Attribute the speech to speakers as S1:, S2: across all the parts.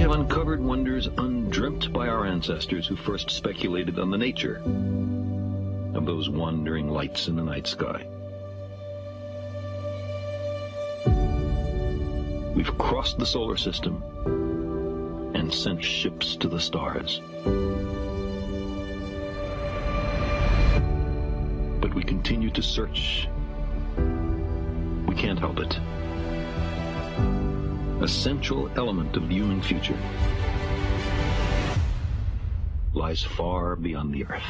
S1: have uncovered wonders undreamt by our ancestors who first speculated on the nature of those wandering lights in the night sky. We've crossed the solar system and sent ships to the stars. But we continue to search. We can't help it. A central element of the human future lies far beyond the Earth.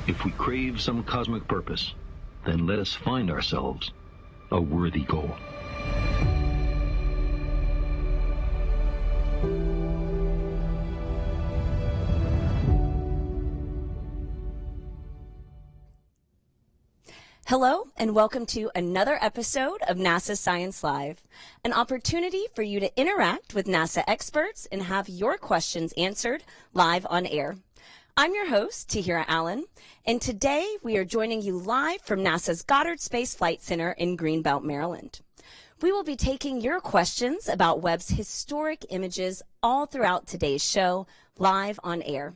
S1: If we crave some cosmic purpose, then let us find ourselves a worthy goal.
S2: Hello, and welcome to another episode of NASA Science Live, an opportunity for you to interact with NASA experts and have your questions answered live on air. I'm your host, Tahira Allen, and today we are joining you live from NASA's Goddard Space Flight Center in Greenbelt, Maryland. We will be taking your questions about Webb's historic images all throughout today's show, live on air.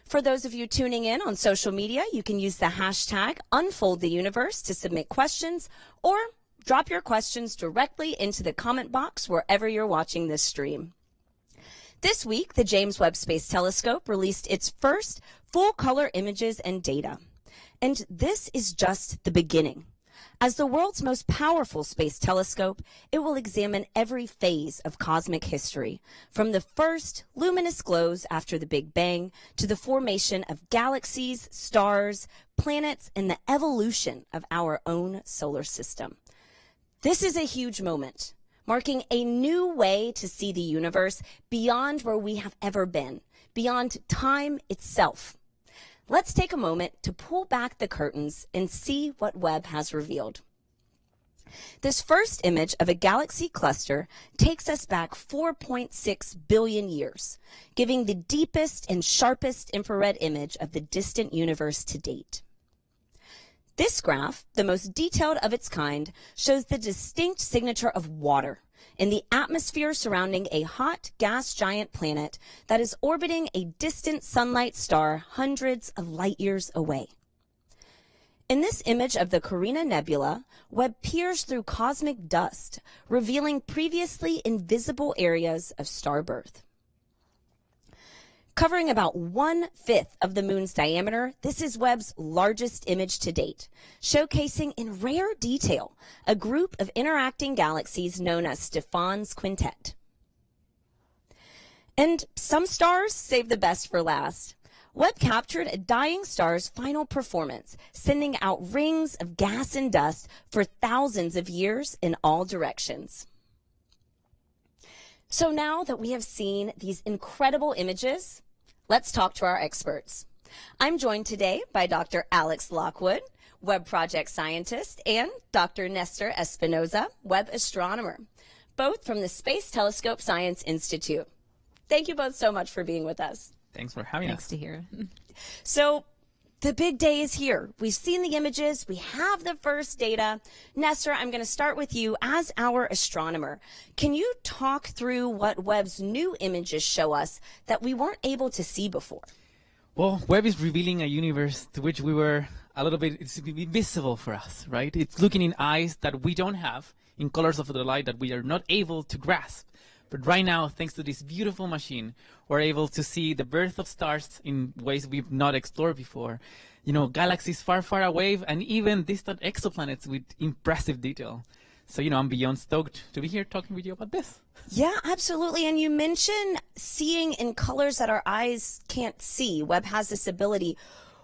S2: For those of you tuning in on social media, you can use the hashtag UnfoldTheUniverse to submit questions or drop your questions directly into the comment box wherever you're watching this stream. This week, the James Webb Space Telescope released its first full-color images and data. And this is just the beginning. As the world's most powerful space telescope, it will examine every phase of cosmic history, from the first luminous glows after the Big Bang to the formation of galaxies, stars, planets, and the evolution of our own solar system. This is a huge moment, marking a new way to see the universe beyond where we have ever been, beyond time itself. Let's take a moment to pull back the curtains and see what Webb has revealed. This first image of a galaxy cluster takes us back 4.6 billion years, giving the deepest and sharpest infrared image of the distant universe to date. This graph, the most detailed of its kind, shows the distinct signature of water in the atmosphere surrounding a hot gas giant planet that is orbiting a distant sunlight star hundreds of light years away. In this image of the Carina Nebula, Webb peers through cosmic dust, revealing previously invisible areas of star birth. Covering about 1/5 of the moon's diameter, this is Webb's largest image to date, showcasing in rare detail a group of interacting galaxies known as Stephan's Quintet. And some stars save the best for last. Webb captured a dying star's final performance, sending out rings of gas and dust for thousands of years in all directions. So now that we have seen these incredible images, let's talk to our experts. I'm joined today by Dr. Alex Lockwood, Webb Project Scientist, and Dr. Nestor Espinoza, Webb Astronomer, both from the Space Telescope Science Institute. Thank you both so much for being with us.
S3: Thanks for having us.
S4: Thanks to hear.
S2: So the big day is here. We've seen the images. We have the first data. Nestor, I'm going to start with you as our astronomer. Can you talk through what Webb's new images show us that we weren't able to see before?
S3: Well, Webb is revealing a universe to which we were a little bit, it's invisible for us, right? It's looking in eyes that we don't have, in colors of the light that we are not able to grasp. But right now, thanks to this beautiful machine, we're able to see the birth of stars in ways we've not explored before. You know, galaxies far, far away, and even distant exoplanets with impressive detail. So, I'm beyond stoked to be here talking with you about this.
S2: Yeah, absolutely. And you mentioned seeing in colors that our eyes can't see. Webb has this ability.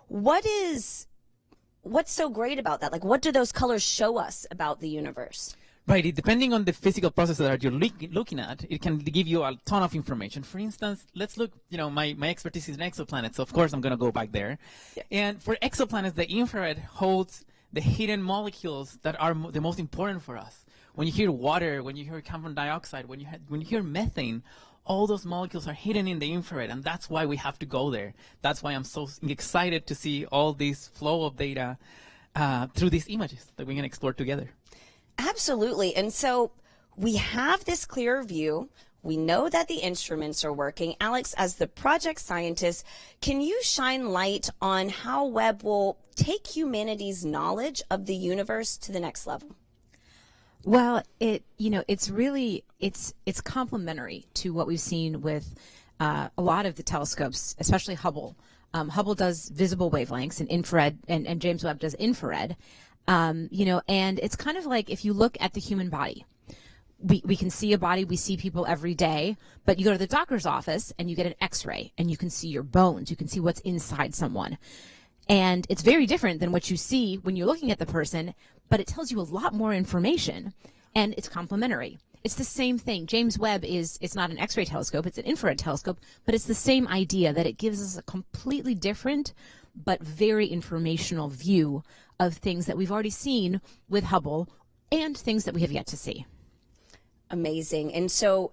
S2: What's so great about that? Like, what do those colors show us about the universe?
S3: Right, depending on the physical process that you're looking at, it can give you a ton of information. For instance, let's look, my expertise is in exoplanets, so of course I'm going to go back there. Yeah. And for exoplanets, the infrared holds the hidden molecules that are the most important for us. When you hear water, when you hear carbon dioxide, when you hear methane, all those molecules are hidden in the infrared, and that's why we have to go there. That's why I'm so excited to see all this flow of data through these images that we can explore together.
S2: Absolutely. And so we have this clear view. We know that the instruments are working. Alex, as the project scientist, can you shine light on how Webb will take humanity's knowledge of the universe to the next level?
S4: Well, it's really complementary to what we've seen with a lot of the telescopes, especially Hubble. Hubble does visible wavelengths and infrared, and James Webb does infrared. And it's kind of like if you look at the human body, we can see a body, we see people every day, but you go to the doctor's office and you get an x-ray and you can see your bones, you can see what's inside someone. And it's very different than what you see when you're looking at the person, but it tells you a lot more information, and it's complementary. It's the same thing. James Webb it's not an x-ray telescope, it's an infrared telescope, but it's the same idea that it gives us a completely different but very informational view of things that we've already seen with Hubble and things that we have yet to see.
S2: Amazing. And so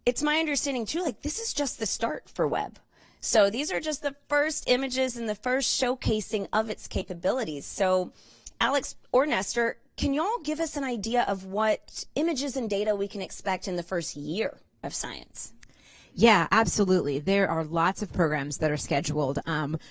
S2: it's my understanding too, like this is just the start for Webb. So these are just the first images and the first showcasing of its capabilities. So Alex or Nestor, can y'all give us an idea of what images and data we can expect in the first year of science?
S4: Yeah, absolutely. There are lots of programs that are scheduled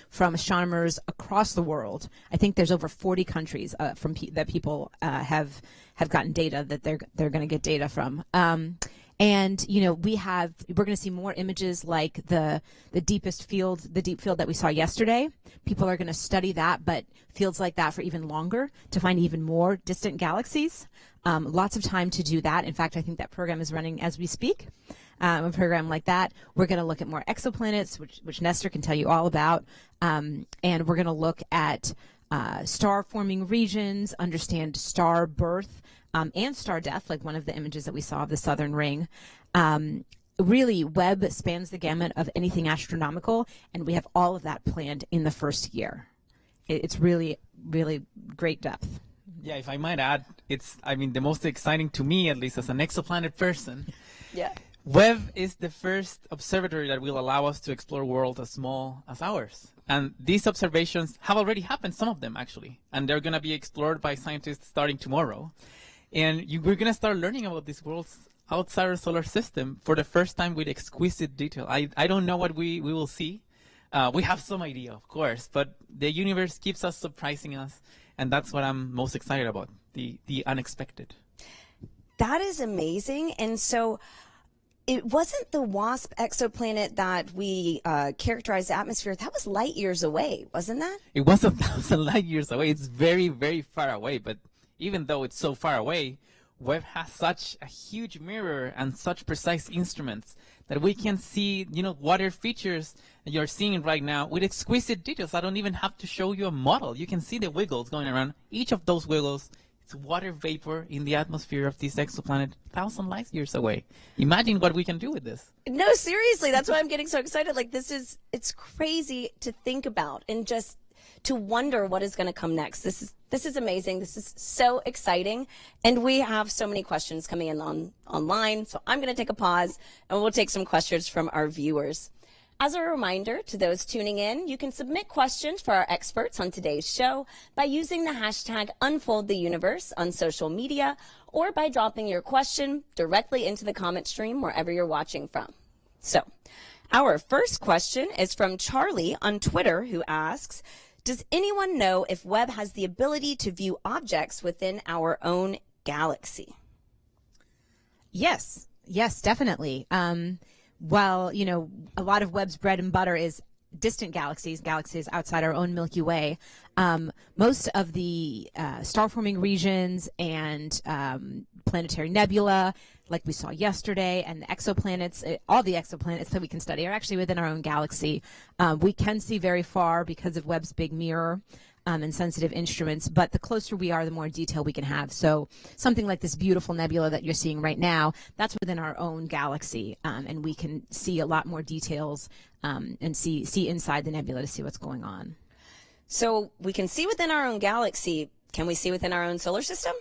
S4: from astronomers across the world. I think there's over 40 countries that people have gotten data that they're going to get data from. And we're going to see more images like the deep field that we saw yesterday. People are going to study that, but fields like that for even longer to find even more distant galaxies. Lots of time to do that. In fact, I think that program is running as we speak. A program like that. We're going to look at more exoplanets, which Nestor can tell you all about. And we're going to look at star-forming regions, understand star birth, and star death, like one of the images that we saw of the Southern Ring. Really, Webb spans the gamut of anything astronomical, and we have all of that planned in the first year. It's really, really great depth.
S3: Yeah, if I might add, the most exciting to me, at least as an exoplanet person.
S2: Yeah.
S3: Webb is the first observatory that will allow us to explore worlds as small as ours. And these observations have already happened, some of them actually, and they're going to be explored by scientists starting tomorrow. And we're going to start learning about these worlds outside our solar system for the first time with exquisite detail. I don't know what we will see. We have some idea, of course, but the universe keeps us surprising us, and that's what I'm most excited about, the unexpected.
S2: That is amazing. And so it wasn't the WASP exoplanet that we characterized the atmosphere. That was light years away, wasn't that?
S3: It was 1,000 light years away. It's very, very far away. But even though it's so far away, Webb has such a huge mirror and such precise instruments that we can see, water features that you're seeing right now with exquisite details. I don't even have to show you a model. You can see the wiggles going around. Each of those wiggles, it's water vapor in the atmosphere of this exoplanet 1,000 light years away. Imagine what we can do with this.
S2: No, seriously, that's why I'm getting so excited. Like it's crazy to think about and just to wonder what is going to come next. This is amazing. This is so exciting. And we have so many questions coming in online. So I'm going to take a pause and we'll take some questions from our viewers. As a reminder to those tuning in, you can submit questions for our experts on today's show by using the hashtag UnfoldTheUniverse on social media or by dropping your question directly into the comment stream wherever you're watching from. So, our first question is from Charlie on Twitter, who asks, does anyone know if Webb has the ability to view objects within our own galaxy?
S4: Yes, definitely. Well, a lot of Webb's bread and butter is distant galaxies outside our own Milky Way. Most of the star-forming regions and planetary nebula, like we saw yesterday, and the exoplanets, all the exoplanets that we can study are actually within our own galaxy. We can see very far because of Webb's big mirror. and sensitive instruments, but the closer we are, the more detail we can have. So something like this beautiful nebula that you're seeing right now, that's within our own galaxy, and we can see a lot more details and see inside the nebula to see what's going on.
S2: So we can see within our own galaxy. Can we see within our own solar system?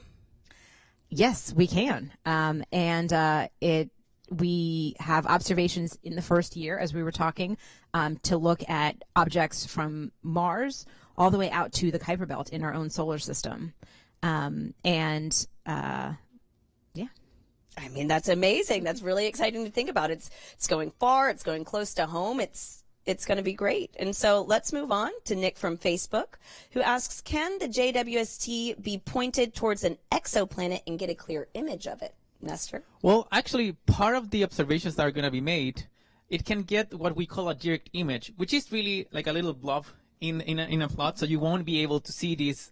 S4: Yes, we can. We have observations in the first year, as we were talking, to look at objects from Mars all the way out to the Kuiper Belt in our own solar system. Yeah.
S2: I mean, that's amazing. That's really exciting to think about. It's going far. It's going close to home. It's going to be great. And so let's move on to Nick from Facebook, who asks, can the JWST be pointed towards an exoplanet and get a clear image of it? Nestor?
S3: Well, actually, part of the observations that are going to be made, it can get what we call a direct image, which is really like a little blob in a plot, so you won't be able to see these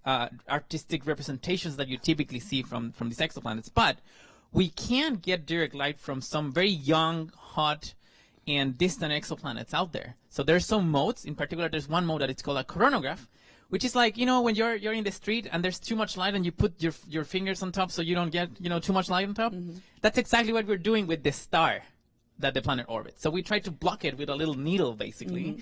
S3: artistic representations that you typically see from these exoplanets. But we can get direct light from some very young, hot, and distant exoplanets out there. So there's some modes. In particular, there's one mode that it's called a coronagraph, which is like, when you're in the street and there's too much light and you put your fingers on top so you don't get, too much light on top. Mm-hmm. That's exactly what we're doing with the star that the planet orbits. So we try to block it with a little needle, basically,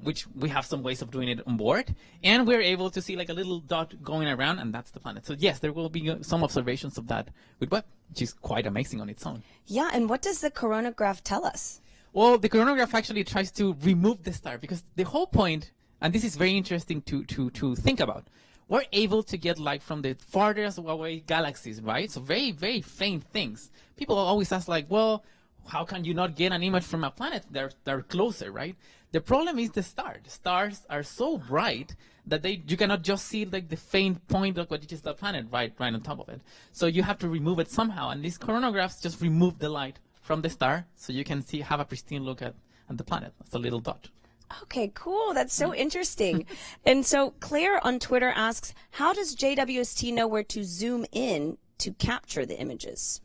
S3: which we have some ways of doing it on board. And we're able to see like a little dot going around, and that's the planet. So yes, there will be some observations of that with Webb, which is quite amazing on its own.
S2: Yeah, and what does the coronagraph tell us?
S3: Well, the coronagraph actually tries to remove the star, because the whole point, and this is very interesting to think about, we're able to get light from the farthest away galaxies, right? So very, very faint things. People always ask like, well, how can you not get an image from a planet? They're closer, right? The problem is the star. The stars are so bright that you cannot just see like the faint point of what is the planet right on top of it. So you have to remove it somehow, and these coronagraphs just remove the light from the star, so you can have a pristine look at the planet. That's a little dot.
S2: Okay, cool. That's so interesting. And so Claire on Twitter asks, how does JWST know where to zoom in to capture the images?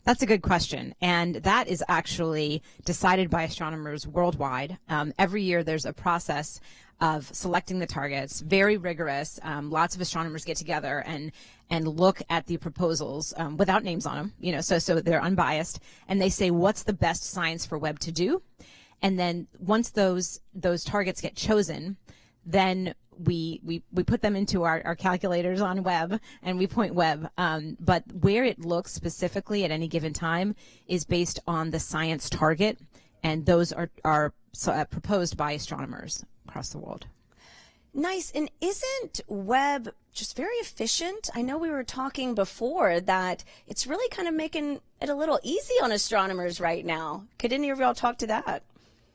S4: That's a good question, and that is actually decided by astronomers worldwide. Every year there's a process of selecting the targets, very rigorous. Lots of astronomers get together and look at the proposals without names on them, so they're unbiased, and they say, what's the best science for Webb to do? And then once those targets get chosen, then we put them into our calculators on Webb, and we point Webb. But where it looks specifically at any given time is based on the science target, and those are proposed by astronomers across the world.
S2: Nice. And isn't Webb just very efficient? I know we were talking before that it's really kind of making it a little easy on astronomers right now. Could any of y'all talk to that?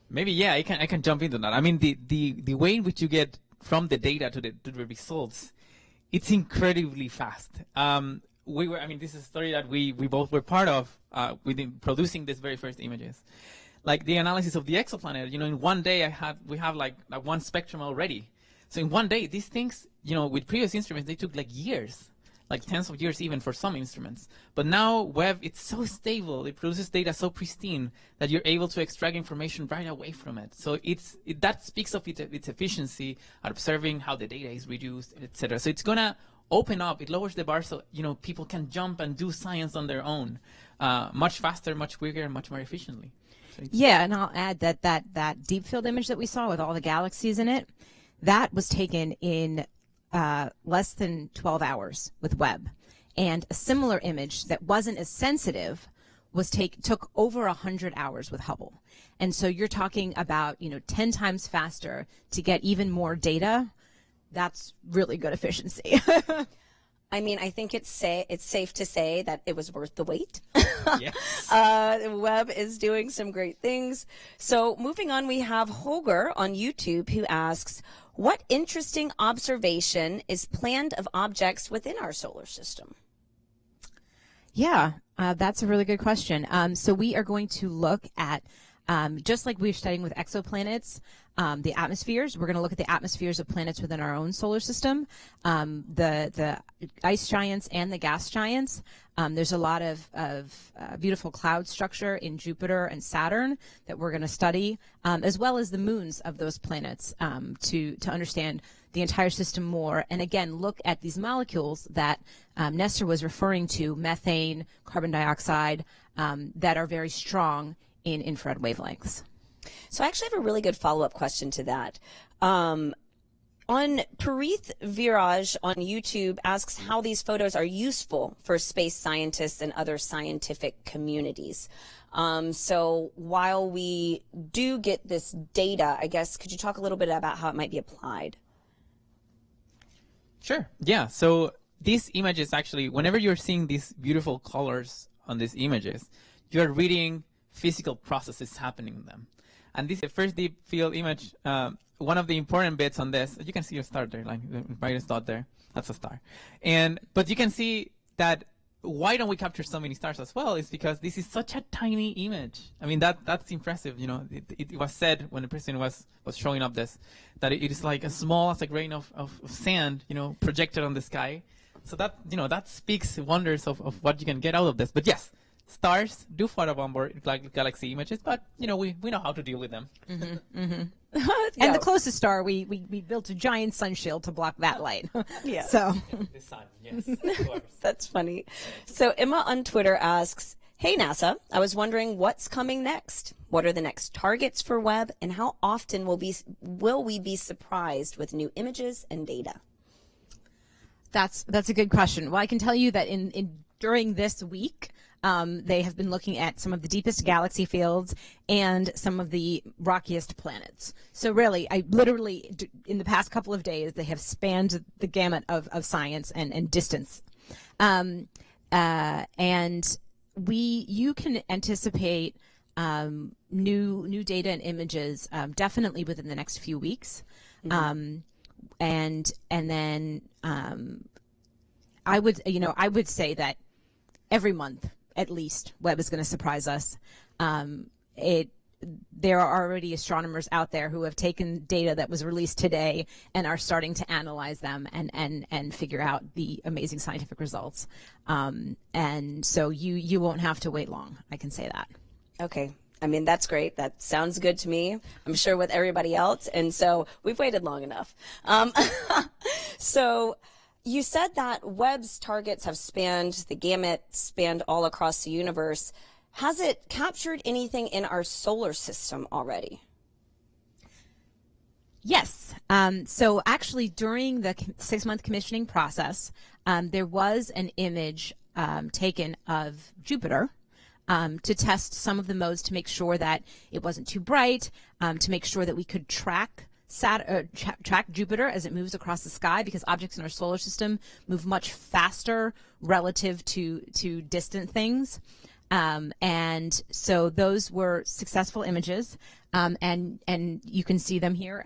S3: Maybe, yeah, I can jump into that. I mean, the way in which you get from the data to the results, it's incredibly fast. This is a story that we both were part of within producing these very first images. Like the analysis of the exoplanet, in one day we have like one spectrum already. So in one day, these things, with previous instruments, they took like years, like tens of years even for some instruments. But now Webb, it's so stable, it produces data so pristine that you're able to extract information right away from it. So that speaks of its efficiency at observing how the data is reduced, etc. So it's gonna open up, it lowers the bar so people can jump and do science on their own, much faster, much quicker, and much more efficiently. So
S4: yeah, and I'll add that deep field image that we saw with all the galaxies in it, that was taken in less than 12 hours with Webb. And a similar image that wasn't as sensitive took over 100 hours with Hubble. And so you're talking about, 10 times faster to get even more data. That's really good efficiency.
S2: I mean, I think it's safe to say that it was worth the wait.
S3: Yes.
S2: Webb is doing some great things. So moving on, we have Holger on YouTube who asks, what interesting observation is planned of objects within our solar system?
S4: Yeah, that's a really good question. So we are going to look at, just like we're studying with exoplanets, the atmospheres. We're going to look at the atmospheres of planets within our own solar system, the ice giants and the gas giants. There's a lot of beautiful cloud structure in Jupiter and Saturn that we're going to study, as well as the moons of those planets to understand the entire system more. And again, look at these molecules that Nestor was referring to, methane, carbon dioxide, that are very strong in infrared wavelengths.
S2: So I actually have a really good follow-up question to that. On Parith Viraj on YouTube asks how these photos are useful for space scientists and other scientific communities. So while we do get this data, I guess, could you talk a little bit about how it might be applied?
S3: Sure. Yeah. So these images actually, whenever you're seeing these beautiful colors on these images, you're reading physical processes happening in them. And this is the first deep field image. One of the important bits on this, you can see a star there, like the brightest dot there. That's a star. But you can see that why don't we capture so many stars as well is because this is such a tiny image. I mean, that's impressive. You know, it was said when the president was showing up this, that it is like as small as a grain of sand, you know, projected on the sky. So that, you know, that speaks wonders of what you can get out of this. But yes, stars do photobomb like galaxy images, but you know we know how to deal with them.
S4: Mm-hmm, mm-hmm. And the closest star, we built a giant sun shield to block that light.
S2: Yeah.
S4: So
S3: The sun, yes, of course.
S2: That's funny. So Emma on Twitter asks, "Hey NASA, I was wondering what's coming next. What are the next targets for Webb, and how often will we be surprised with new images and data?"
S4: that's a good question. Well, I can tell you that during this week, they have been looking at some of the deepest galaxy fields and some of the rockiest planets. So really, in the past couple of days, they have spanned the gamut of science and distance. And you can anticipate new data and images definitely within the next few weeks. Mm-hmm. And then I would say that every month, at least, Webb is going to surprise us. There are already astronomers out there who have taken data that was released today and are starting to analyze them and figure out the amazing scientific results. And so you won't have to wait long. I can say that.
S2: Okay. I mean, that's great. That sounds good to me. I'm sure with everybody else. And so we've waited long enough. So you said that Webb's targets have spanned the gamut, spanned all across the universe. Has it captured anything in our solar system already?
S4: Yes. So actually, during the 6-month commissioning process, there was an image taken of Jupiter to test some of the modes to make sure that it wasn't too bright, to make sure that we could track Jupiter as it moves across the sky, because objects in our solar system move much faster relative to distant things. And so those were successful images, and you can see them here.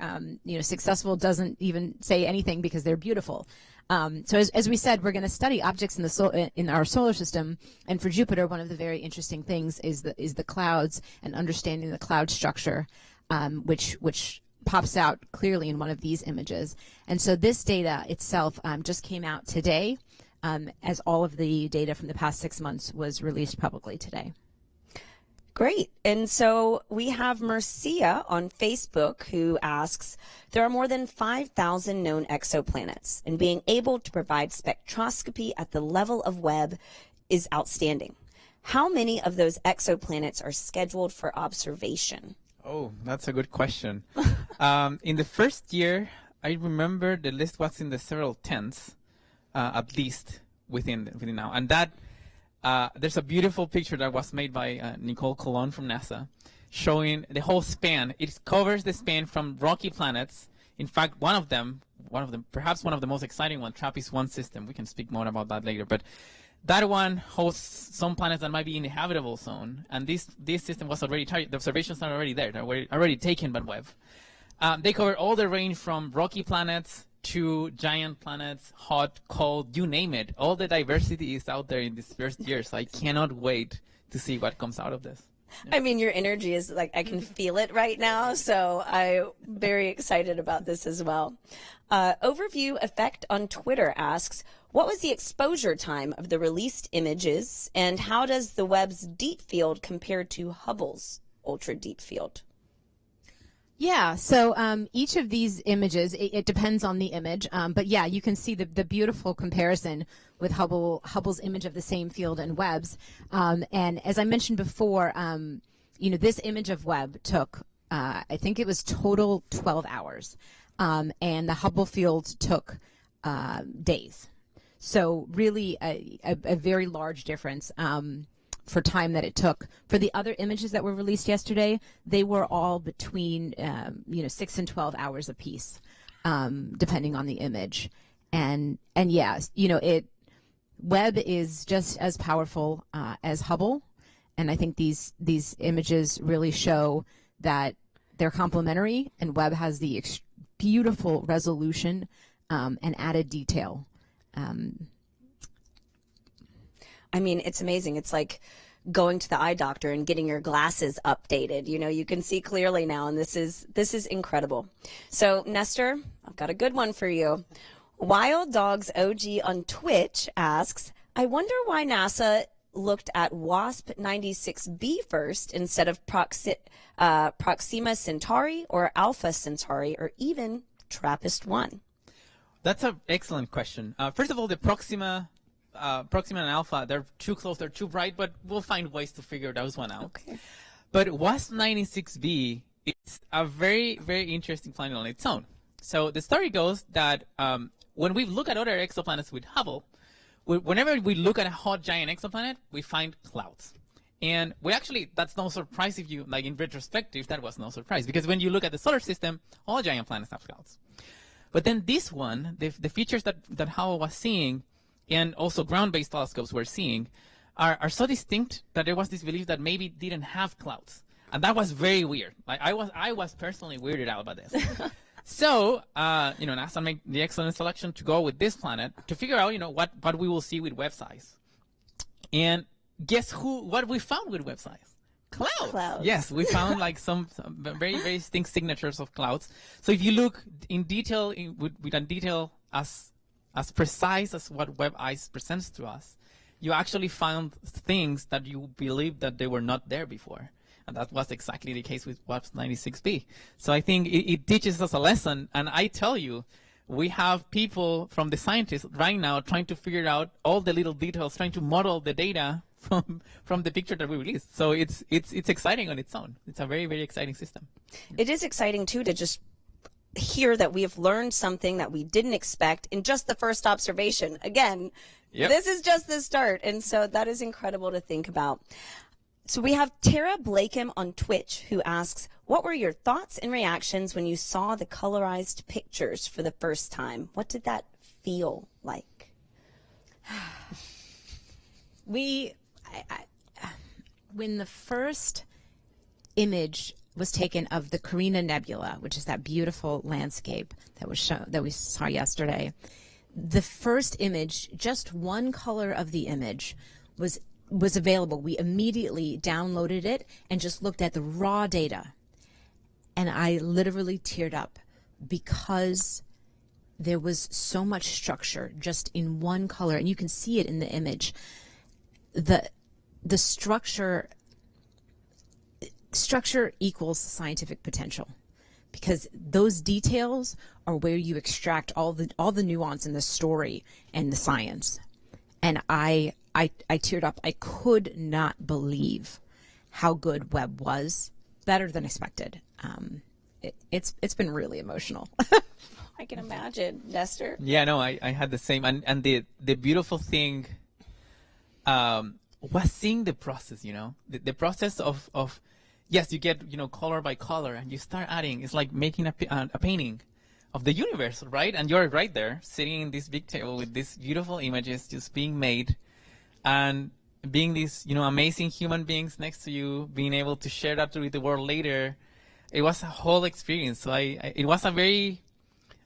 S4: Successful doesn't even say anything because they're beautiful. So as we said, we're going to study objects in our solar system, and for Jupiter, one of the very interesting things is the clouds and understanding the cloud structure, which pops out clearly in one of these images. And so this data itself just came out today, as all of the data from the past 6 months was released publicly today.
S2: Great. And so we have Mercia on Facebook who asks, there are more than 5,000 known exoplanets, and being able to provide spectroscopy at the level of Webb is outstanding. How many of those exoplanets are scheduled for observation?
S3: Oh, that's a good question. In the first year, I remember the list was in the several tens, at least within now. And that there's a beautiful picture that was made by Nicole Colon from NASA, showing the whole span. It covers the span from rocky planets. In fact, one of them, perhaps one of the most exciting one, TRAPPIST-1 system. We can speak more about that later. But that one hosts some planets that might be in the habitable zone, and this system was already the observations are already there. They're already taken by Webb. They cover all the range from rocky planets to giant planets, hot, cold, you name it. All the diversity is out there in this first year, so I cannot wait to see what comes out of this.
S2: I mean, your energy is like, I can feel it right now. So I'm very excited about this as well. Overview Effect on Twitter asks, what was the exposure time of the released images, and how does the Webb's deep field compare to Hubble's ultra deep field?
S4: Yeah, so each of these images, it depends on the image, but yeah, you can see the beautiful comparison with Hubble's image of the same field and Webb's. And as I mentioned before, this image of Webb took, I think it was total 12 hours, and the Hubble field took days. So really a very large difference for time that it took. For the other images that were released yesterday, they were all between 6 and 12 hours apiece, depending on the image. And yes, Webb is just as powerful as Hubble, and I think these images really show that they're complementary, and Webb has the beautiful resolution and added detail.
S2: I mean, it's amazing. It's like going to the eye doctor and getting your glasses updated. You can see clearly now, and this is incredible. So, Nestor, I've got a good one for you. Wild Dogs OG on Twitch asks, I wonder why NASA looked at WASP-96b first instead of Proxima Centauri or Alpha Centauri or even TRAPPIST-1.
S3: That's an excellent question. First of all, the Proxima and Alpha, they're too close, they're too bright, but we'll find ways to figure those one out.
S2: Okay.
S3: But WASP-96b is a very, very interesting planet on its own. So the story goes that when we look at other exoplanets with Hubble, whenever we look at a hot giant exoplanet, we find clouds. And that's no surprise if you, like in retrospective, that was no surprise. Because when you look at the solar system, all giant planets have clouds. But then this one, the features that Hubble was seeing, and also ground-based telescopes were seeing, are so distinct that there was this belief that maybe it didn't have clouds. And that was very weird. Like I was personally weirded out by this. So, NASA made the excellent selection to go with this planet to figure out, what we will see with Webb size. And guess what we found with Webb size? Clouds. Yes, we found like some very, very distinct signatures of clouds. So if you look in detail, with a detail as precise as what Webb Ice presents to us, you actually found things that you believed that they were not there before. And that was exactly the case with WASP-96b. So I think it teaches us a lesson. And I tell you, we have people from the scientists right now trying to figure out all the little details, trying to model the data from the picture that we released. So it's exciting on its own. It's a very, very exciting system.
S2: It is exciting, too, to just hear that we have learned something that we didn't expect in just the first observation. Again, This is just the start. And so that is incredible to think about. So we have Tara Blakeham on Twitch who asks, what were your thoughts and reactions when you saw the colorized pictures for the first time? What did that feel like?
S4: When the first image was taken of the Carina Nebula, which is that beautiful landscape that we saw yesterday, the first image, just one color of the image, was available. We immediately downloaded it and just looked at the raw data, and I literally teared up because there was so much structure just in one color, and you can see it in the image. The structure equals scientific potential, because those details are where you extract all the nuance in the story and the science. And I teared up. I could not believe how good Webb was. Better than expected. It's been really emotional.
S2: I can imagine, Nestor.
S3: Yeah, no, I had the same. And the beautiful thing was seeing the process, the process of yes, you get, color by color, and you start adding. It's like making a painting of the universe, right? And you're right there, sitting in this big table with these beautiful images just being made, and being these, amazing human beings next to you, being able to share that with the world later. It was a whole experience. So it was a very,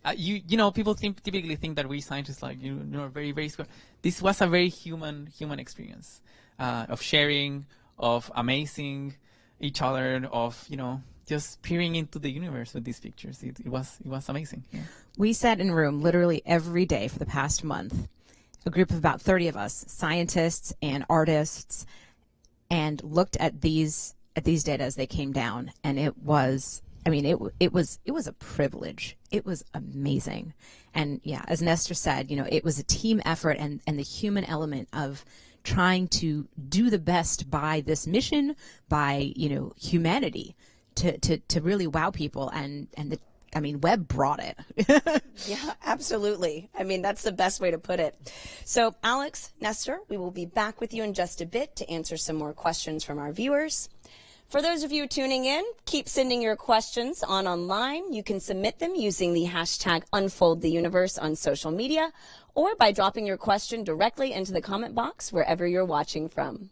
S3: people typically think that we scientists, like, very, very smart. This was a very human experience of sharing, of amazing, each other, of, just peering into the universe with these pictures. It was amazing. Yeah.
S4: We sat in a room literally every day for the past month, a group of about 30 of us, scientists and artists, and looked at these data as they came down, and it was a privilege. It was amazing. And yeah, as Nestor said, it was a team effort, and the human element of trying to do the best by this mission, by, humanity, to really wow people. And Webb brought it.
S2: Yeah, absolutely. That's the best way to put it. So, Alex, Nestor, we will be back with you in just a bit to answer some more questions from our viewers. For those of you tuning in, keep sending your questions online. You can submit them using the hashtag #UnfoldTheUniverse on social media, or by dropping your question directly into the comment box wherever you're watching from.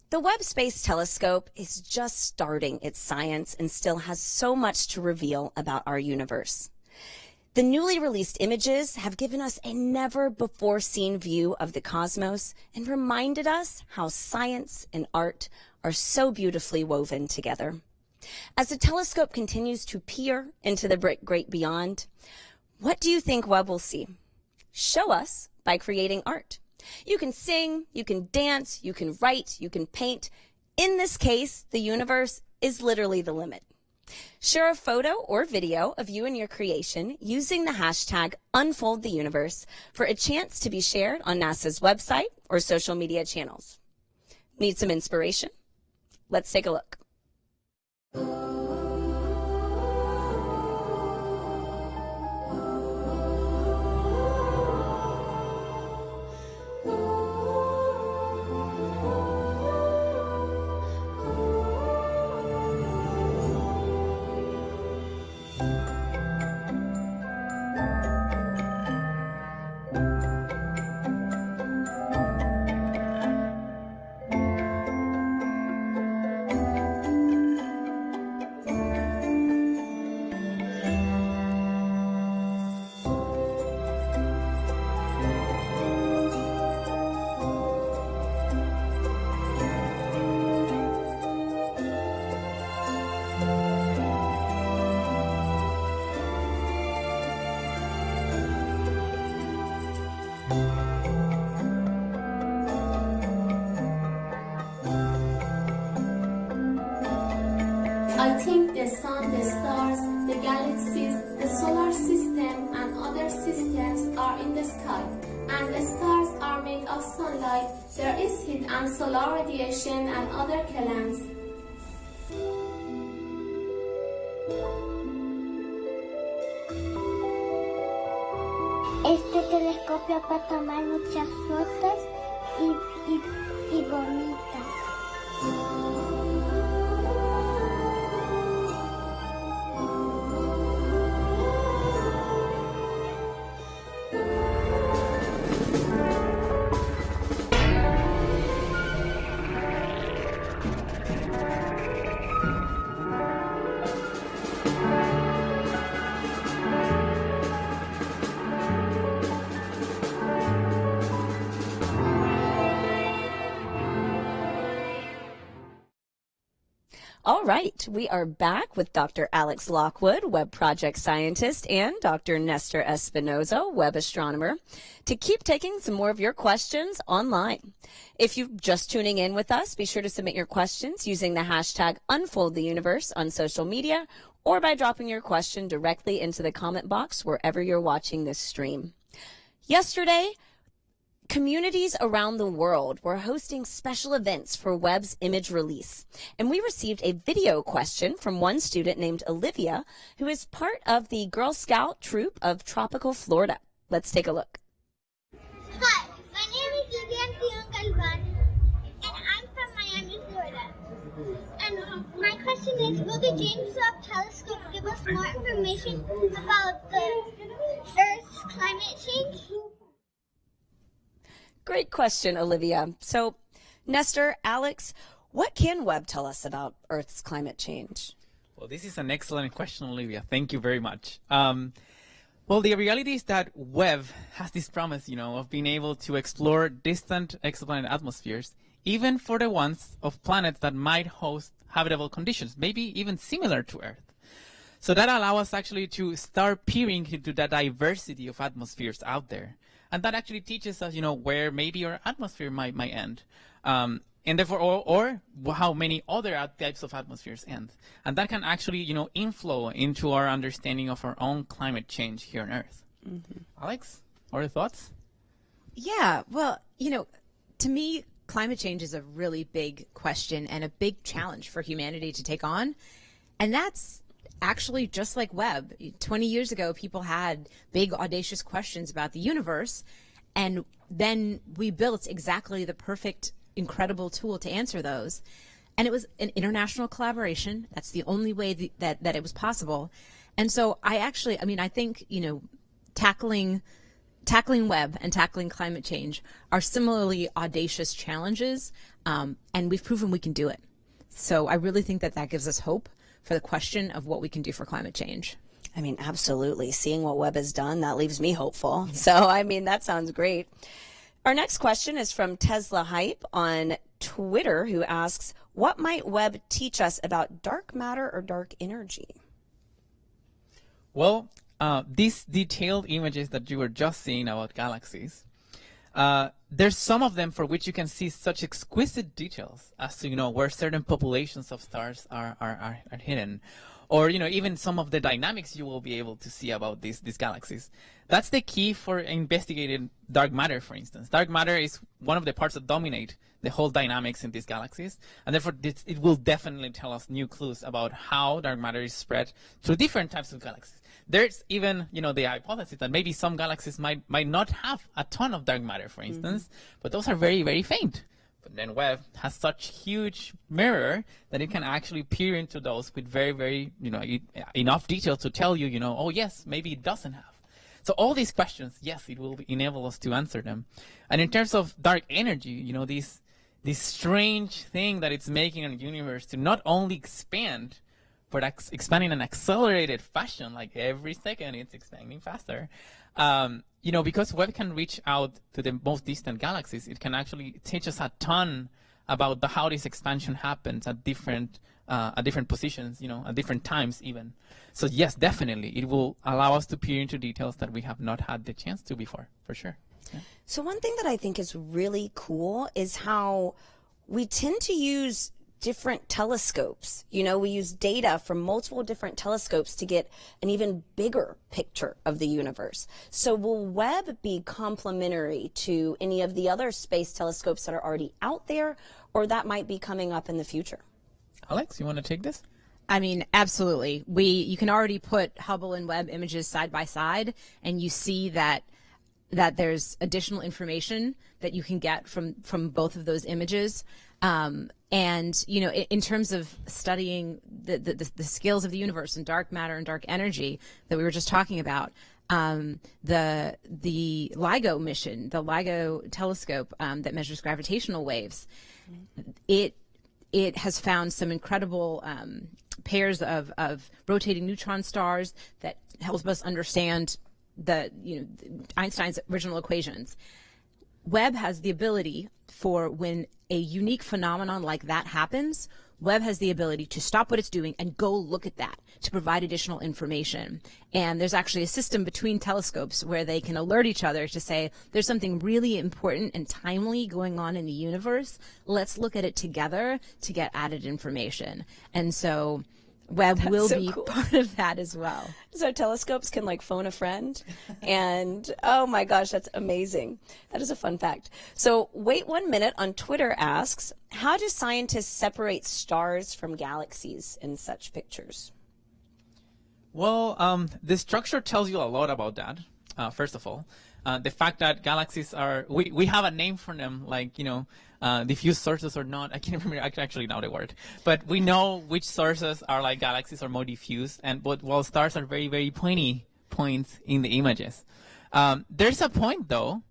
S2: The Webb Space Telescope is just starting its science and still has so much to reveal about our universe. The newly released images have given us a never-before-seen view of the cosmos and reminded us how science and art are so beautifully woven together. As the telescope continues to peer into the great beyond, what do you think Webb will see? Show us by creating art. You can sing, you can dance, you can write, you can paint. In this case, the universe is literally the limit. Share a photo or video of you and your creation using the hashtag #UnfoldTheUniverse for a chance to be shared on NASA's website or social media channels. Need some inspiration? Let's take a look.
S5: I think the sun, the stars, the galaxies, the solar system and other systems are in the sky, and the stars are made of sunlight. There is heat and solar radiation and other elements.
S6: Este telescopio para tomar muchas fotos y bonitas.
S2: All right, we are back with Dr. Alex Lockwood, Webb Project Scientist, and Dr. Nestor Espinoza, Webb Astronomer, to keep taking some more of your questions online. If you're just tuning in with us, be sure to submit your questions using the hashtag #UnfoldTheUniverse on social media, or by dropping your question directly into the comment box wherever you're watching this stream. Yesterday, communities around the world were hosting special events for Webb's image release, and we received a video question from one student named Olivia, who is part of the Girl Scout troop of Tropical Florida. Let's take a look.
S6: Hi, my name is Olivia Galvan, and I'm from Miami, Florida. And my question is, will the James Webb Telescope give us more information about the Earth's climate change?
S2: Great question, Olivia. So, Nestor, Alex, what can Webb tell us about Earth's climate change?
S3: Well, this is an excellent question, Olivia. Thank you very much. Well, the reality is that Webb has this promise, of being able to explore distant exoplanet atmospheres even for the ones of planets that might host habitable conditions, maybe even similar to Earth. So that allows us actually to start peering into the diversity of atmospheres out there. And that actually teaches us, where maybe our atmosphere might end. And therefore, or how many other types of atmospheres end. And that can actually, inflow into our understanding of our own climate change here on Earth. Mm-hmm. Alex, what are your thoughts?
S4: Yeah, well, to me, climate change is a really big question and a big challenge for humanity to take on. And that's actually just like Webb. 20 years ago, people had big, audacious questions about the universe, and then we built exactly the perfect, incredible tool to answer those. And it was an international collaboration. That's the only way that it was possible. And so I think, tackling Webb and tackling climate change are similarly audacious challenges, and we've proven we can do it. So I really think that gives us hope for the question of what we can do for climate change.
S2: I mean, absolutely. Seeing what Webb has done, that leaves me hopeful. So, I mean, that sounds great. Our next question is from Tesla Hype on Twitter, who asks, what might Webb teach us about dark matter or dark energy?
S3: Well, these detailed images that you were just seeing about galaxies, there's some of them for which you can see such exquisite details as to, where certain populations of stars are hidden. Or, even some of the dynamics you will be able to see about these galaxies. That's the key for investigating dark matter, for instance. Dark matter is one of the parts that dominate the whole dynamics in these galaxies. And therefore, it will definitely tell us new clues about how dark matter is spread through different types of galaxies. There's even, the hypothesis that maybe some galaxies might not have a ton of dark matter, for instance, but those are very, very faint. But then Webb has such huge mirror that it can actually peer into those with very, very, enough detail to tell you, oh yes, maybe it doesn't have. So all these questions, yes, it will enable us to answer them. And in terms of dark energy, this strange thing that it's making in the universe to not only expand, but expanding in an accelerated fashion, like every second it's expanding faster. Because Webb can reach out to the most distant galaxies, it can actually teach us a ton about how this expansion happens at different positions, at different times even. So yes, definitely, it will allow us to peer into details that we have not had the chance to before, for sure. Yeah.
S2: So one thing that I think is really cool is how we tend to use different telescopes. We use data from multiple different telescopes to get an even bigger picture of the universe. So will Webb be complementary to any of the other space telescopes that are already out there, or that might be coming up in the future?
S3: Alex, you want to take this?
S4: I mean, absolutely. You can already put Hubble and Webb images side by side, and you see that there's additional information that you can get from both of those images. And, in terms of studying the scales of the universe and dark matter and dark energy that we were just talking about, the LIGO mission, the LIGO telescope that measures gravitational waves, it has found some incredible pairs of rotating neutron stars that helps us understand Einstein's original equations. Webb has the ability for when a unique phenomenon like that happens, Webb has the ability to stop what it's doing and go look at that to provide additional information. And there's actually a system between telescopes where they can alert each other to say, there's something really important and timely going on in the universe. Let's look at it together to get added information. And so Webb will be part of that as well.
S2: So telescopes can phone a friend, and oh my gosh, that's amazing. That is a fun fact. So Wait 1 Minute on Twitter asks, how do scientists separate stars from galaxies in such pictures?
S3: Well, the structure tells you a lot about that, first of all. The fact that galaxies are, we have a name for them, diffuse sources or not. I can't remember actually now the word. But we know which sources are like galaxies or more diffuse, while stars are very, very pointy points in the images. There's a point, though,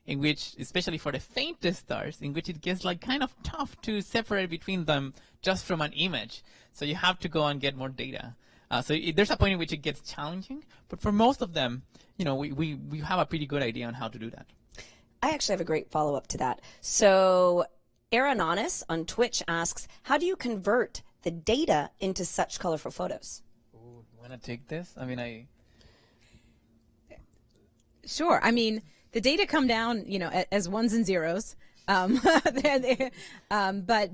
S3: in which, especially for the faintest stars, in which it gets kind of tough to separate between them just from an image. So you have to go and get more data. There's a point in which it gets challenging, but for most of them, we have a pretty good idea on how to do that.
S2: I actually have a great follow-up to that. So Aerononis on Twitch asks, how do you convert the data into such colorful photos?
S3: Ooh, want to take this? I mean,
S4: Sure. I mean, the data come down, as ones and zeros. But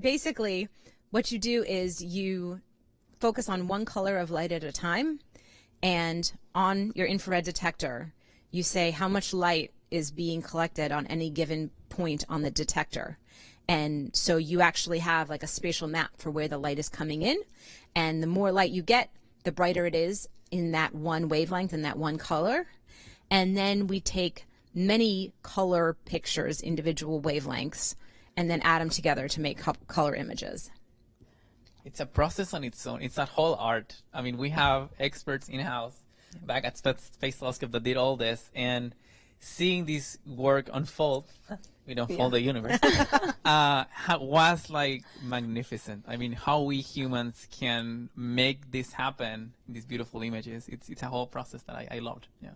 S4: basically, what you do is you focus on one color of light at a time, and on your infrared detector, you say how much light is being collected on any given point on the detector. And so you actually have like a spatial map for where the light is coming in. And the more light you get, the brighter it is in that one wavelength and that one color. And then we take many color pictures, individual wavelengths, and then add them together to make color images.
S3: it's a process on its own. It's that whole art. I mean, we have experts in-house back at Space Telescope that did all this, and seeing this work unfold, unfold the universe, was like magnificent. I mean, how we humans can make this happen, these beautiful images. It's a whole process that I loved. Yeah.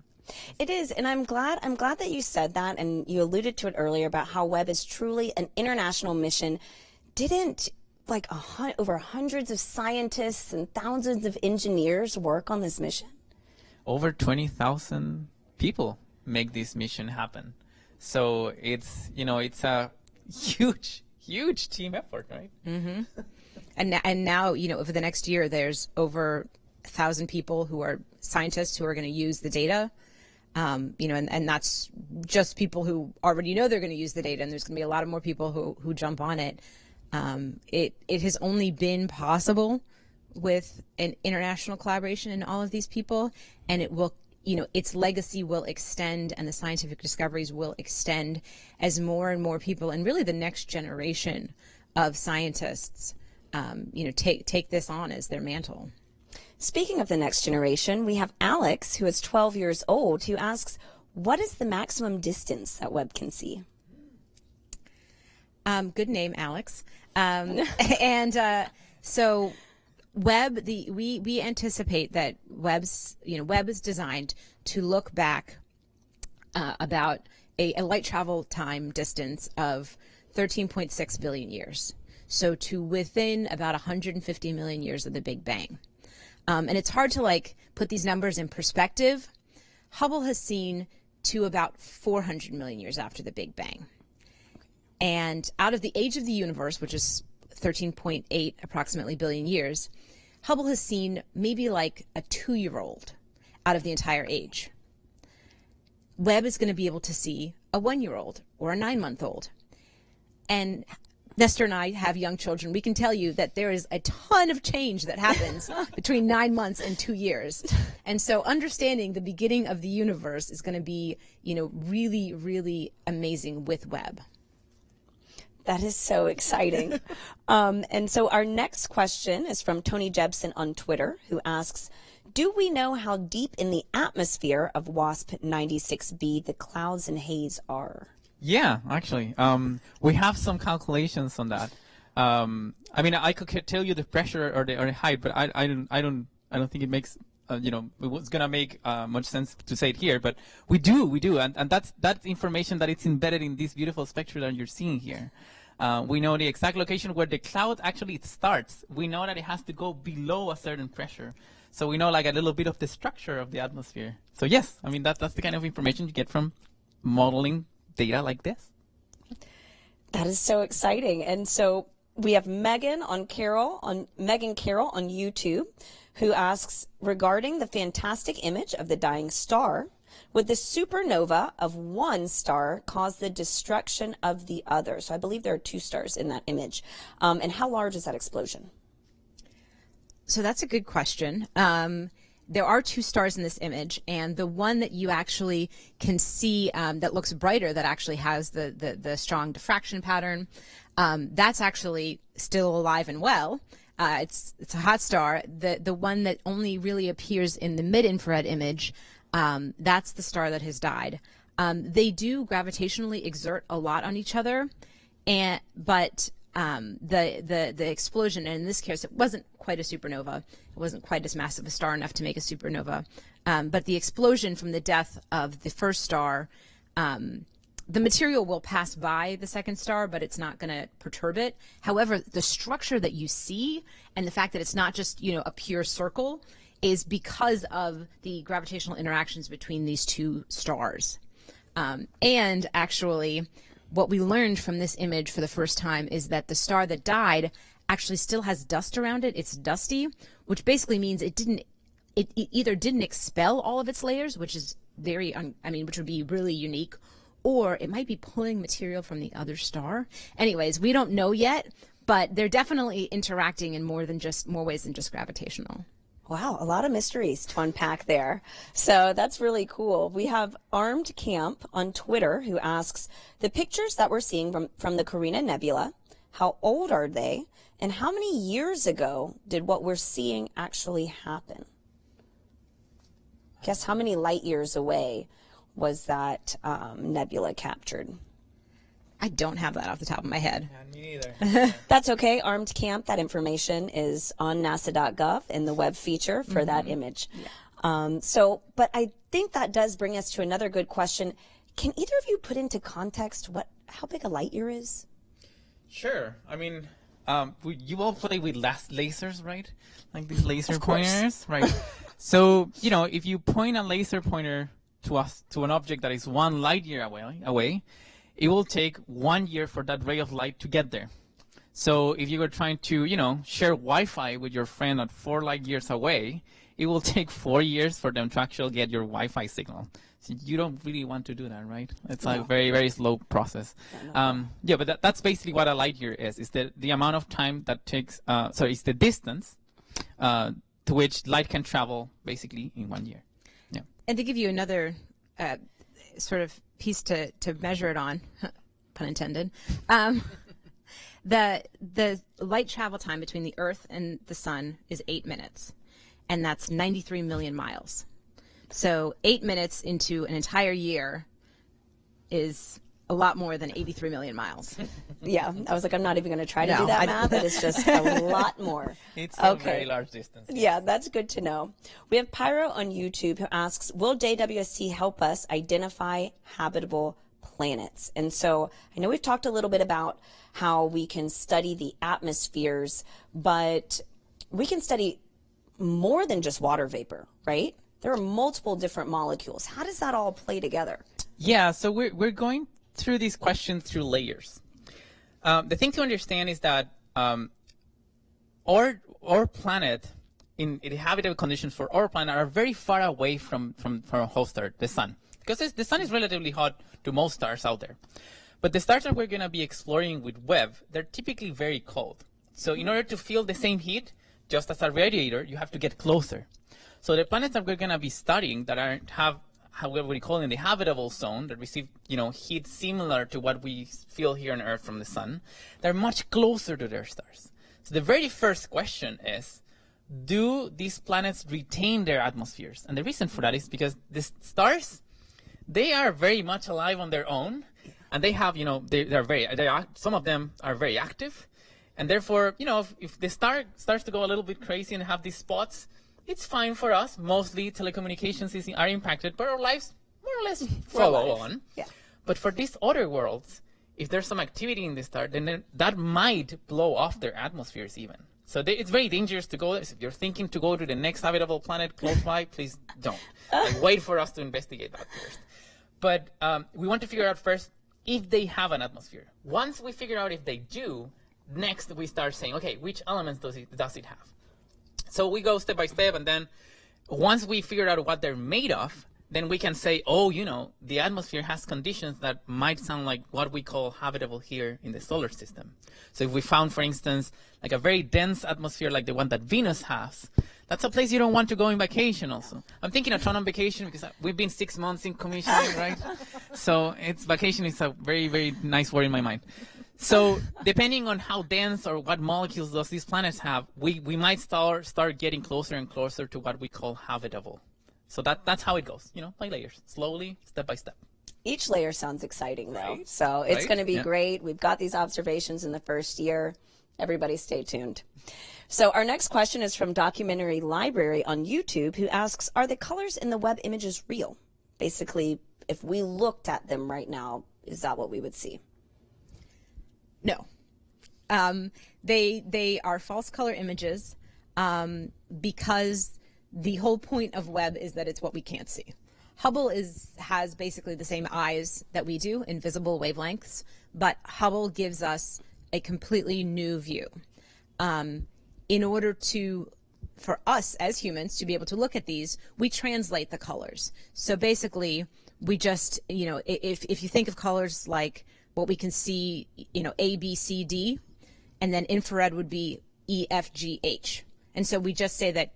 S2: It is, and I'm glad that you said that, and you alluded to it earlier about how Webb is truly an international mission. Didn't over hundreds of scientists and thousands of engineers work on this mission?
S3: Over 20,000 people make this mission happen. So it's a huge team effort, right?
S4: Mm-hmm. And now, over the next year, there's over 1,000 people who are scientists who are going to use the data. And that's just people who already know they're going to use the data, and there's going to be a lot of more people who jump on it. It has only been possible with an international collaboration in all of these people, and it will, its legacy will extend, and the scientific discoveries will extend as more and more people, and really the next generation of scientists, take this on as their mantle.
S2: Speaking of the next generation, we have Alex, who is 12 years old, who asks, what is the maximum distance that Webb can see?
S4: Good name, Alex. So Webb, we anticipate that Webb is designed to look back about a light travel time distance of 13.6 billion years. So to within about 150 million years of the Big Bang. And it's hard to put these numbers in perspective. Hubble has seen to about 400 million years after the Big Bang. And out of the age of the universe, which is 13.8 approximately billion years, Hubble has seen maybe like a 2-year-old out of the entire age. Webb is going to be able to see a 1-year-old or a 9-month-old. And Nestor and I have young children. We can tell you that there is a ton of change that happens between 9 months and 2 years. And so understanding the beginning of the universe is going to be, really, really amazing with Webb.
S2: That is so exciting. And so our next question is from Tony Jebsen on Twitter, who asks, do we know how deep in the atmosphere of WASP 96b the clouds and haze are?
S3: Yeah, actually, we have some calculations on that. I could tell you the pressure or the height, but I don't think it makes it's gonna make much sense to say it here. But we do, and that's information that it's embedded in this beautiful spectrum that you're seeing here. We know the exact location where the cloud actually starts. We know that it has to go below a certain pressure. So we know a little bit of the structure of the atmosphere. So yes, that's the kind of information you get from modeling data like this.
S2: That is so exciting. And so we have Megan Carroll on YouTube, who asks, regarding the fantastic image of the dying star, would the supernova of one star cause the destruction of the other? So I believe there are 2 stars in that image. And how large is that explosion?
S4: So that's a good question. There are 2 stars in this image, and the one that you actually can see that looks brighter, that actually has the strong diffraction pattern, that's actually still alive and well. It's a hot star. The one that only really appears in the mid-infrared image, that's the star that has died. They do gravitationally exert a lot on each other, but the explosion, and in this case, it wasn't quite a supernova. It wasn't quite as massive a star enough to make a supernova. But the explosion from the death of the first star the material will pass by the second star, but it's not going to perturb it. However, the structure that you see and the fact that it's not just, a pure circle is because of the gravitational interactions between these two stars. And actually, what we learned from this image for the first time is that the star that died actually still has dust around it. It's dusty, which basically means it either didn't expel all of its layers, which is which would be really unique, or it might be pulling material from the other star. Anyways, we don't know yet, but they're definitely interacting in more ways than just gravitational.
S2: Wow, a lot of mysteries to unpack there. So that's really cool. We have Armed Camp on Twitter who asks, the pictures that we're seeing from the Carina Nebula, how old are they? And how many years ago did what we're seeing actually happen? Guess how many light years away was that nebula captured?
S4: I don't have that off the top of my head.
S3: Yeah, me neither.
S2: That's okay. Armed Camp, that information is on nasa.gov in the web feature for that image. Yeah. But I think that does bring us to another good question. Can either of you put into context how big a light year is?
S3: Sure. I mean, you all play with lasers, right? Like these laser pointers, right? So, if you point a laser pointer to an object that is 1 light year away, it will take 1 year for that ray of light to get there. So if you were trying to, share Wi-Fi with your friend at 4 light years away, it will take 4 years for them to actually get your Wi-Fi signal. So you don't really want to do that, right? It's a very, very slow process. But that's basically what a light year is. It's the amount of time that takes, it's the distance to which light can travel basically in 1 year. Yeah.
S4: And to give you another sort of piece to measure it on, pun intended, the light travel time between the Earth and the Sun is 8 minutes, and that's 93 million miles. So 8 minutes into an entire year is a lot more than 83 million miles.
S2: Yeah, I was like, I'm not even going to try to do that math. It is just a lot more.
S3: It's a very large distance.
S2: Yeah, that's good to know. We have Pyro on YouTube who asks, will JWST help us identify habitable planets? And so I know we've talked a little bit about how we can study the atmospheres, but we can study more than just water vapor, right? There are multiple different molecules. How does that all play together?
S3: Yeah, so we're going through these questions through layers. The thing to understand is that our planet, in habitable conditions for our planet, are very far away from our host star, the sun. Because the sun is relatively hot to most stars out there. But the stars that we're going to be exploring with Webb, they're typically very cold. So in order to feel the same heat, just as a radiator, you have to get closer. So the planets that we're going to be studying that have what we call in the habitable zone, that receive heat similar to what we feel here on Earth from the sun, they're much closer to their stars. So the very first question is, do these planets retain their atmospheres? And the reason for that is because the stars, they are very much alive on their own, and they have, some of them are very active, and therefore, if the star starts to go a little bit crazy and have these spots, it's fine for us. Mostly telecommunications are impacted, but our lives more or less follow on.
S2: Yeah.
S3: But for these other worlds, if there's some activity in the star, then that might blow off their atmospheres even. So it's very dangerous to go there. So if you're thinking to go to the next habitable planet close by, please don't. Wait for us to investigate that first. But we want to figure out first if they have an atmosphere. Once we figure out if they do, next we start saying, okay, which elements does it have? So we go step by step, and then once we figure out what they're made of, then we can say, the atmosphere has conditions that might sound like what we call habitable here in the solar system. So if we found, for instance, like a very dense atmosphere like the one that Venus has, that's a place you don't want to go on vacation also. I'm thinking a ton on vacation because we've been 6 months in commissioning, right? So vacation is a very, very nice word in my mind. So depending on how dense or what molecules does these planets have, we might start getting closer and closer to what we call habitable. So that's how it goes, by layers, slowly, step by step.
S2: Each layer sounds exciting, though.
S3: Right.
S2: So it's
S3: Right.
S2: going to be
S3: Yeah.
S2: great. We've got these observations in the first year. Everybody stay tuned. So our next question is from Documentary Library on YouTube, who asks, are the colors in the Webb images real? Basically, if we looked at them right now, is that what we would see?
S4: No. They are false color images because the whole point of Webb is that it's what we can't see. Hubble has basically the same eyes that we do in visible wavelengths, but Hubble gives us a completely new view. In order for us as humans to be able to look at these, we translate the colors. So basically, we just, if you think of colors like what we can see, A, B, C, D, and then infrared would be E, F, G, H. And so we just say that,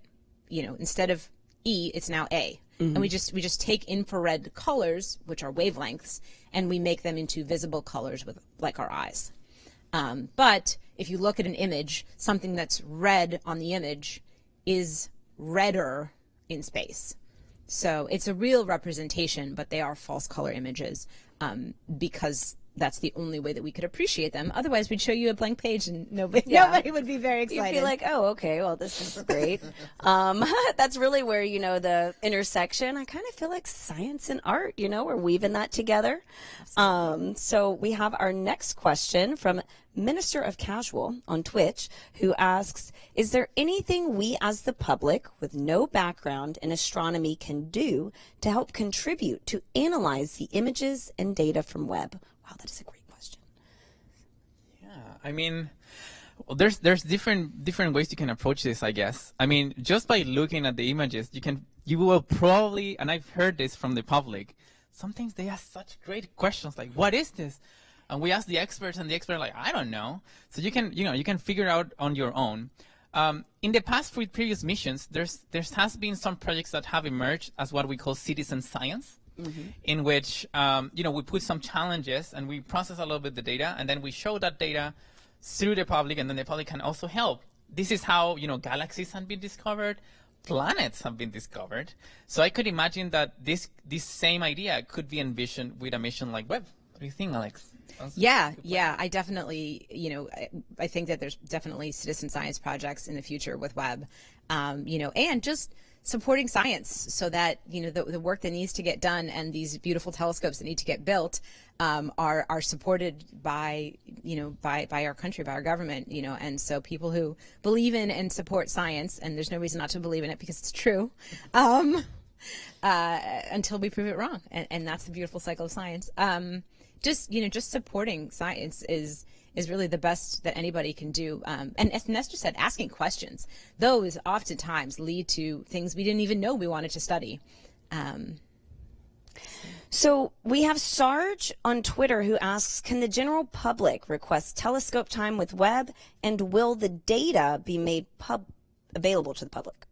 S4: instead of E, it's now A. Mm-hmm. And we just take infrared colors, which are wavelengths, and we make them into visible colors with like our eyes. But if you look at an image, something that's red on the image is redder in space. So it's a real representation, but they are false color images because that's the only way that we could appreciate them. Otherwise, we'd show you a blank page and nobody would be very excited.
S2: You'd be like, oh, okay, well, this is great. That's really where, the intersection, I kind of feel like science and art, we're weaving that together. So we have our next question from Minister of Casual on Twitch, who asks, is there anything we as the public with no background in astronomy can do to help contribute to analyze the images and data from Webb? Wow, that is a great question.
S3: Yeah, I mean, well, there's different ways you can approach this, I guess. I mean, just by looking at the images, you will probably, and I've heard this from the public, sometimes they ask such great questions like, what is this? And we ask the experts, and the experts are like, I don't know. So you can figure out on your own. In the past previous missions, there has been some projects that have emerged as what we call citizen science. Mm-hmm. In which we put some challenges and we process a little bit the data, and then we show that data through the public, and then the public can also help. This is how galaxies have been discovered, planets have been discovered. So I could imagine that this same idea could be envisioned with a mission like Webb. What do you think, Alex?
S4: Yeah, I definitely, I think that there's definitely citizen science projects in the future with Webb, and just supporting science so that, the work that needs to get done and these beautiful telescopes that need to get built are supported by our country, by our government, and so people who believe in and support science, and there's no reason not to believe in it because it's true, until we prove it wrong. And that's the beautiful cycle of science. Just supporting science is really the best that anybody can do. And as Nestor said, asking questions, those oftentimes lead to things we didn't even know we wanted to study.
S2: So we have Sarge on Twitter who asks, can the general public request telescope time with Webb, and will the data be made available to the public?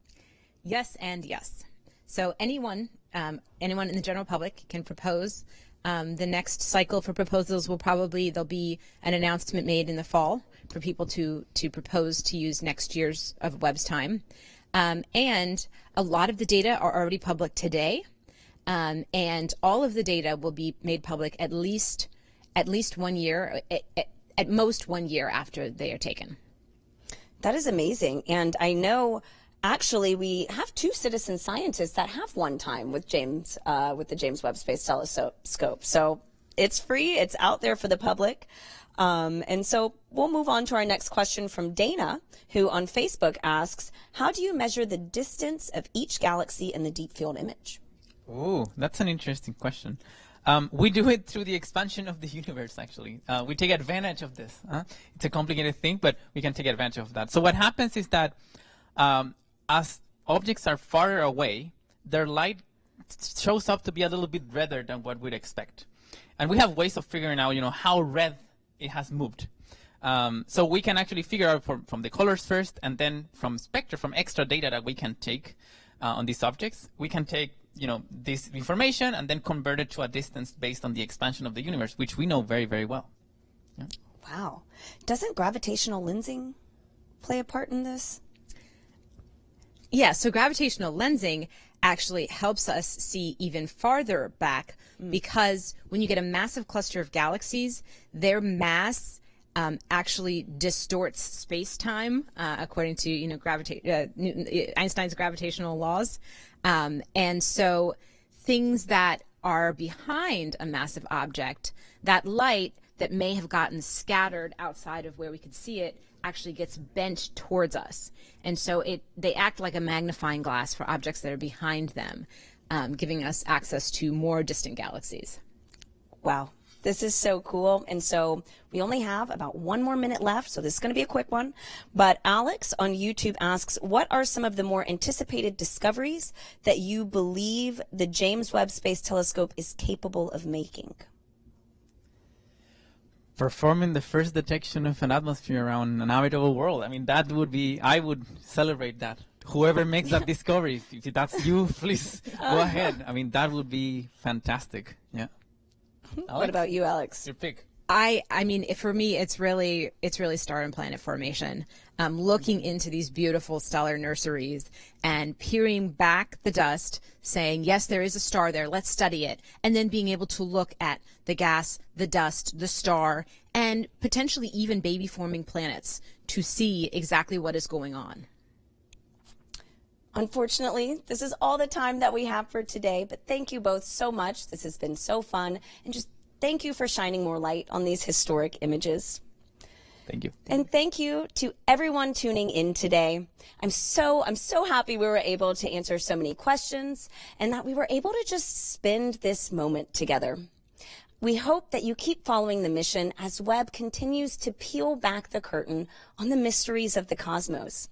S4: Yes and yes. So anyone in the general public can propose. The next cycle for proposals there'll be an announcement made in the fall for people to propose to use next year's of Webb's time. And a lot of the data are already public today. And all of the data will be made public at least 1 year, at most 1 year after they are taken.
S2: That is amazing. And I know actually we have 2 citizen scientists that have one time with the James Webb Space Telescope. So it's free, it's out there for the public. And so we'll move on to our next question from Dana, who on Facebook asks, how do you measure the distance of each galaxy in the deep field image?
S3: Oh, that's an interesting question. We do it through the expansion of the universe, actually. We take advantage of this. It's a complicated thing, but we can take advantage of that. So what happens is that as objects are farther away, their light shows up to be a little bit redder than what we'd expect. And we have ways of figuring out, how red it has moved. So we can actually figure out from the colors first, and then from spectra, from extra data that we can take on these objects, we can take this information and then convert it to a distance based on the expansion of the universe, which we know very, very well. Yeah.
S2: Wow. Doesn't gravitational lensing play a part in this?
S4: Yeah, so gravitational lensing actually helps us see even farther back because when you get a massive cluster of galaxies, their mass actually distorts space-time according to Einstein's gravitational laws. And so things that are behind a massive object, that light that may have gotten scattered outside of where we could see it actually gets bent towards us. And so they act like a magnifying glass for objects that are behind them, giving us access to more distant galaxies.
S2: Wow. This is so cool. And so we only have about 1 more minute left, so this is going to be a quick one. But Alex on YouTube asks, what are some of the more anticipated discoveries that you believe the James Webb Space Telescope is capable of making?
S3: Performing the first detection of an atmosphere around an habitable world. I mean, that would be, I would celebrate that. Whoever makes that discovery, if that's you, please go ahead. I mean, that would be fantastic. Yeah.
S2: What about you, Alex?
S3: Your pick.
S4: I mean, for me, it's really star and planet formation. Looking into these beautiful stellar nurseries and peering back the dust, saying, yes, there is a star there, let's study it. And then being able to look at the gas, the dust, the star, and potentially even baby forming planets to see exactly what is going on.
S2: Unfortunately, this is all the time that we have for today, but thank you both so much. This has been so fun, and just thank you for shining more light on these historic images.
S3: Thank you.
S2: And thank you to everyone tuning in today. I'm so happy we were able to answer so many questions and that we were able to just spend this moment together. We hope that you keep following the mission as Webb continues to peel back the curtain on the mysteries of the cosmos.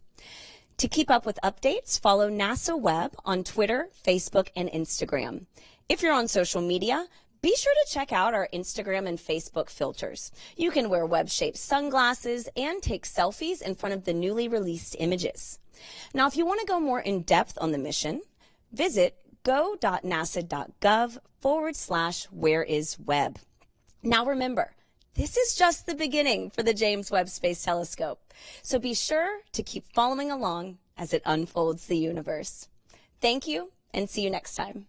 S2: To keep up with updates, follow NASA Webb on Twitter, Facebook, and Instagram. If you're on social media, be sure to check out our Instagram and Facebook filters. You can wear Webb-shaped sunglasses and take selfies in front of the newly released images. Now, if you want to go more in depth on the mission, visit go.nasa.gov/whereiswebb. Now remember, this is just the beginning for the James Webb Space Telescope. So be sure to keep following along as it unfolds the universe. Thank you, and see you next time.